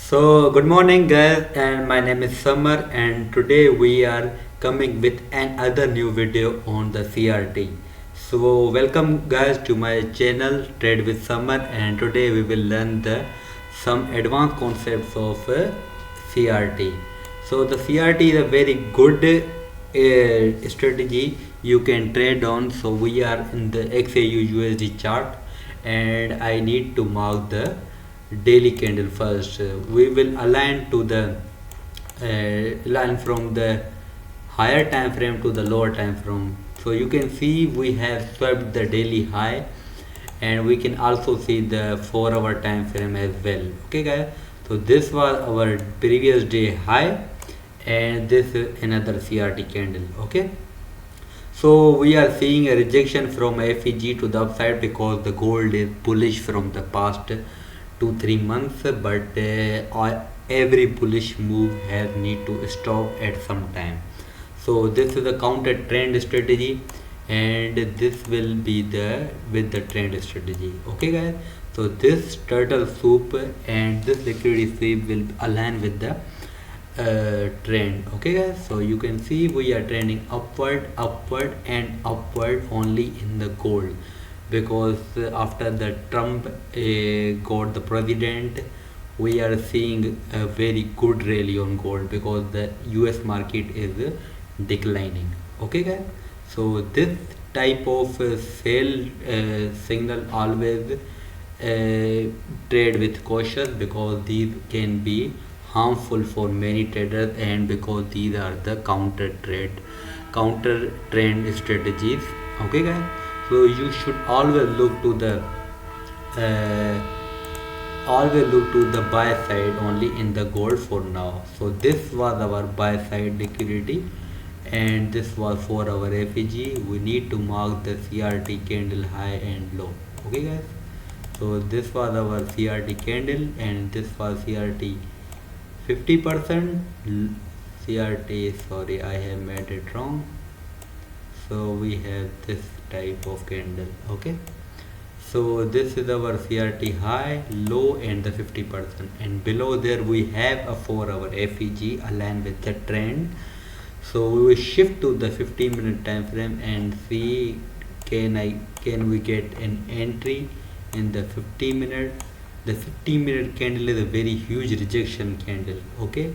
So, good morning, guys, and my name is Summer, and today we are coming with another new video on the CRT. So, welcome, guys, to my channel Trade with Summer, and today we will learn the some advanced concepts of CRT. So, the CRT is a very good strategy you can trade on. So, we are in the XAU USD chart, and I need to mark the daily candle first. We will align to the line from the higher time frame to the lower time frame. So you can see we have swept the daily high, and we can also see the 4 hour time frame as well. Okay, guys, so this was our previous day high, and this is another CRT candle. Okay, so we are seeing a rejection from FEG to the upside because the gold is bullish from the past 2-3 months, but every bullish move has need to stop at some time. So this is a counter trend strategy, and this will be the with the trend strategy. Okay, guys. So this turtle soup and this liquidity sweep will align with the trend. Okay, guys, so you can see we are trending upward and upward only in the gold, because after the Trump got the president, we are seeing a very good rally on gold because the US market is declining. Okay, guys, so this type of sell signal always trade with caution, because these can be harmful for many traders, and because these are the counter trend strategies. Okay, guys, so you should uh, always look to the buy side only in the gold for now. So this was our buy side liquidity, and this was for our FEG. We need to mark the CRT candle high and low. Okay, guys, so this was our CRT candle, and this was CRT 50%. CRT, sorry, I have made it wrong. So we have this type of candle. Okay, so this is our CRT high, low, and the 50%, and below there we have a 4 hour FEG aligned with the trend. So we will shift to the 15-minute time frame and see can we get an entry in the 50-minute. The 15-minute candle is a very huge rejection candle. Okay,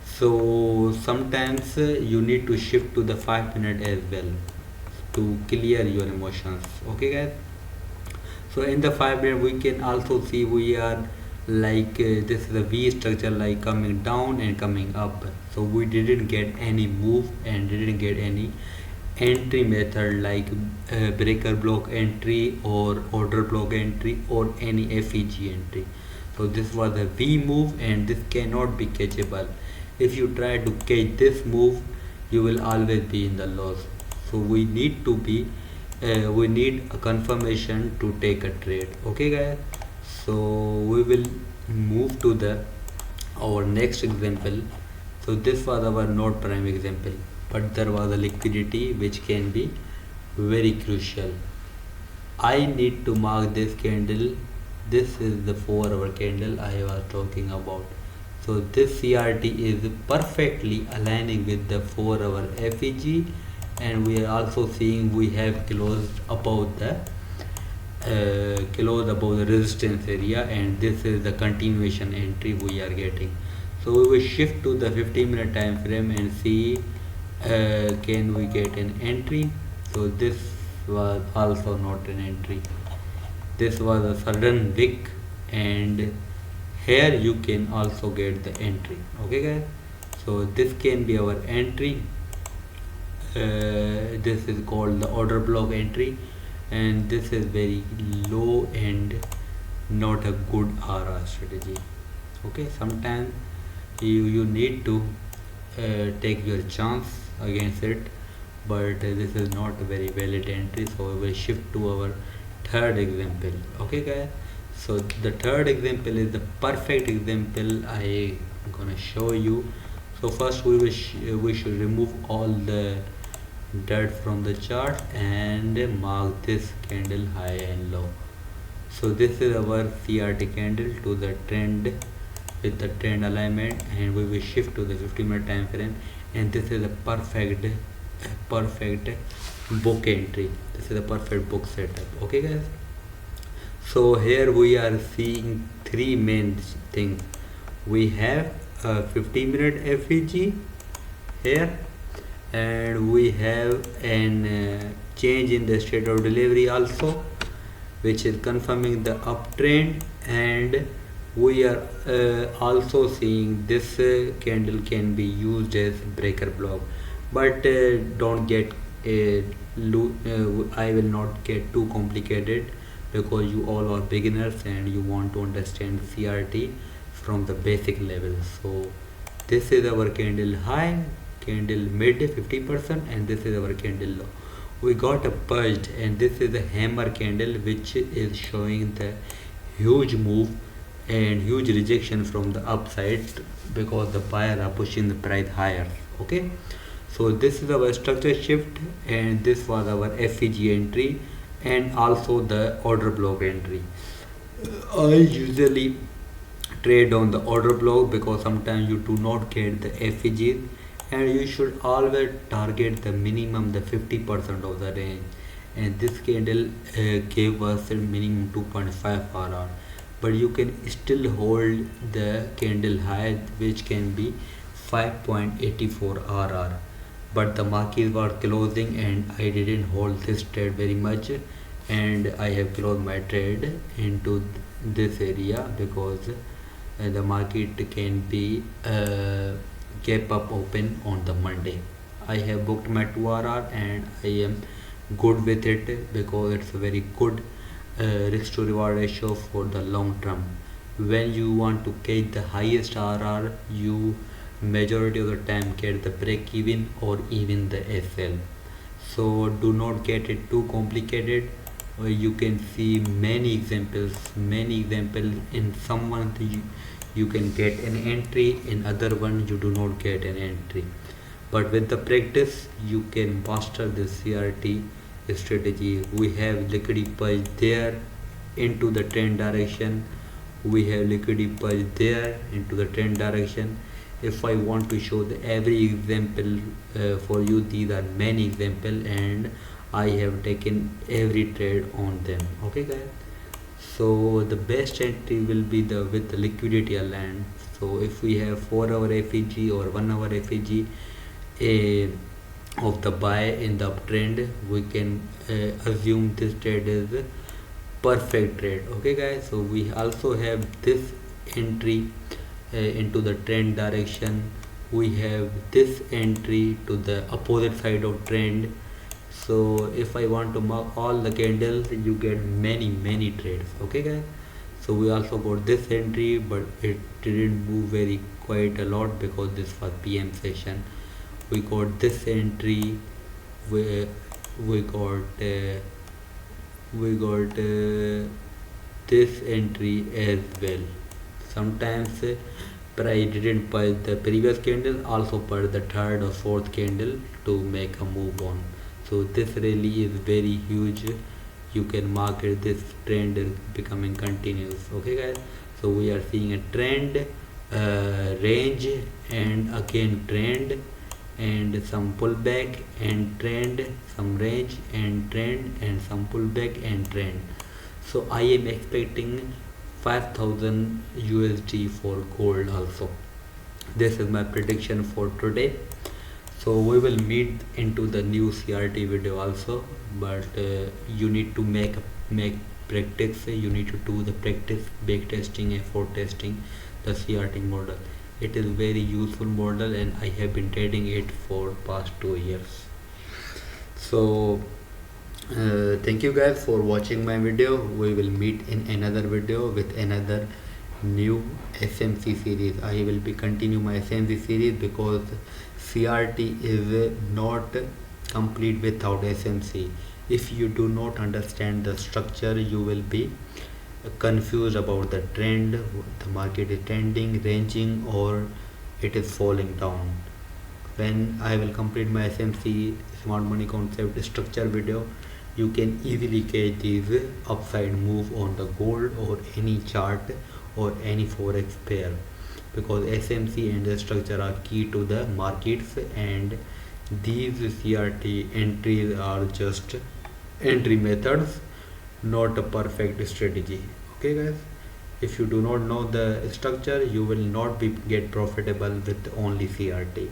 so sometimes you need to shift to the 5 minute as well to clear your emotions. Okay, guys, so in the 5 minute we can also see we are like this is a V structure, like coming down and coming up. So we didn't get any move and didn't get any entry method like breaker block entry or order block entry or any FEG entry. So this was a V move, and this cannot be catchable. If you try to catch this move, you will always be in the loss. So we need a confirmation to take a trade. Okay, guys, so we will move to the our next example. So this was our node prime example, but there was a liquidity which can be very crucial. I need to mark this candle. This is the 4 hour candle I was talking about. So this CRT is perfectly aligning with the 4 hour FEG, and we are also seeing we have closed above the resistance area, and this is the continuation entry we are getting. So we will shift to the 15-minute time frame and see can we get an entry. So this was also not an entry. This was a sudden wick, and here you can also get the entry. Okay, guys, so this can be our entry. This is called the order block entry, and this is very low and not a good RR strategy. Okay, sometimes you need to take your chance against it, but this is not a very valid entry. So we will shift to our third example. Okay, guys, so the third example is the perfect example I am gonna show you. So first we should remove all the dirt from the chart and mark this candle high and low. So this is our CRT candle to the trend with the trend alignment, and we will shift to the 50-minute time frame, and this is a perfect book entry. This is a perfect book setup. Okay guys, so here we are seeing three main things. We have a 50-minute FEG here, and we have an change in the state of delivery also, which is confirming the uptrend. And we are also seeing this candle can be used as breaker block, but don't get I will not get too complicated, because you all are beginners and you want to understand CRT from the basic level. So this is our candle high, candle mid 50%, and this is our candle low. We got a purged, and this is a hammer candle which is showing the huge move and huge rejection from the upside, because the buyer are pushing the price higher. Okay, so this is our structure shift, and this was our FEG entry, and also the order block entry. I usually trade on the order block, because sometimes you do not get the FEG, and you should always target the minimum the 50% of the range. And this candle gave us a minimum 2.5 RR, but you can still hold the candle high, which can be 5.84 RR. But the markets were closing, and I didn't hold this trade very much, and I have closed my trade into this area, because the market can be gap up open on the Monday. I have booked my 2 RR, and I am good with it, because it's a very good risk to reward ratio for the long term. When you want to catch the highest RR, you majority of the time get the break even or even the SL. So do not get it too complicated. You can see many examples. In someone you can get an entry, in other one you do not get an entry. But with the practice you can master the CRT strategy. We have liquidity purge there into the trend direction. We have liquidity purge there into the trend direction. If I want to show the every example for you, these are many examples, and I have taken every trade on them. Okay guys, so the best entry will be the with the liquidity aligned. So if we have 4-hour FEG or 1-hour FEG of the buy in the uptrend, we can assume this trade is a perfect trade. Okay guys, so we also have this entry into the trend direction. We have this entry to the opposite side of trend. So if I want to mark all the candles, you get many trades. Okay guys, so we also got this entry, but it didn't move very quite a lot, because this was PM session. We got this entry, we got this entry as well. Sometimes price didn't purge the previous candle, also purge the third or fourth candle to make a move on. So this really is very huge. You can market this trend is becoming continuous. Okay guys, so we are seeing a trend, range, and again trend, and some pullback and trend, some range and trend, and some pullback and trend. So I am expecting 5000 USD for gold also. This is my prediction for today. So we will meet into the new CRT video also, but you need to make practice. You need to do the practice back testing and for testing the CRT model. It is very useful model, and I have been trading it for past 2 years. So thank you guys for watching my video. We will meet in another video with another new SMC series. I will be continue my SMC series, because CRT is not complete without SMC. If you do not understand the structure, you will be confused about the trend. The market is trending, ranging, or it is falling down. When I will complete my SMC smart money concept structure video, you can easily catch these upside move on the gold or any chart or any forex pair. because SMC and the structure are key to the markets, and these CRT entries are just entry methods, not a perfect strategy. Okay guys, if you do not know the structure, you will not be get profitable with only CRT.